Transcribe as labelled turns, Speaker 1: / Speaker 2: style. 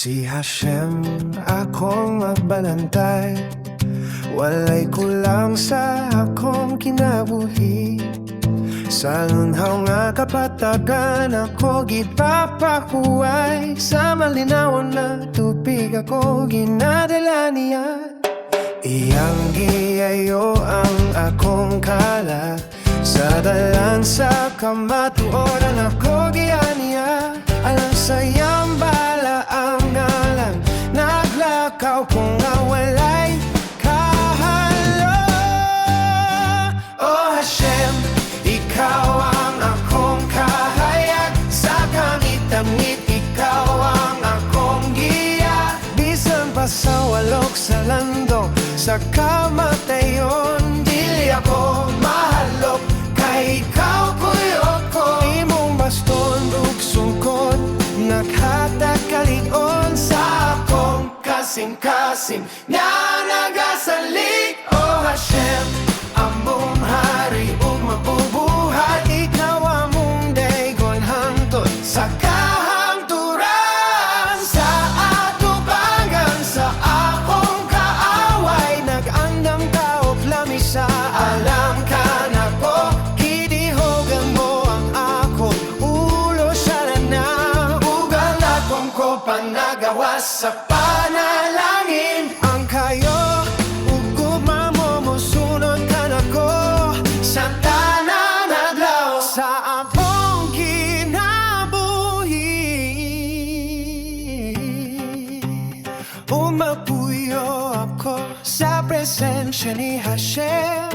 Speaker 1: Si Hashem akong magbalantay, walay kulang sa akong kinabuhi. Sa lunhaw nga kapatagan ako gipapakuway, sa malinawan na tubig ako ginadala niya. Iyang giyayo ang akong kalat, sa dalan sa kamatuoran ako gianiya. Alam sayang bala ang ngalan, naglakaw kung walay kahalo. Oh Hashem, ikaw ang akong kahayag, sa kamit-amit ikaw ang akong giya. Bisan pa sa walok sa lando, sa kamatayon, dili ako mahalok, kay ikaw kuyog ko. Imong baston ug sungkod, naghatag kaligon sa akong kasing-kasing nga nagasalig. Oh Hashem, among hari ug mabubuhat, ikaw among daygon hangtod sa kahangturan. Sa atubangan sa akong kaaway, nag-andam ka og lami sa alam ka na ko. Kidihogan mo ang akong ulo sa lana, ug ang akong panagawa sa panalangin. Ang kayo ug gugma mo mosunod ka na ko sa tanang adlaw sa akong kinabuhi. Umapuyo ako sa presensya ni Hashem.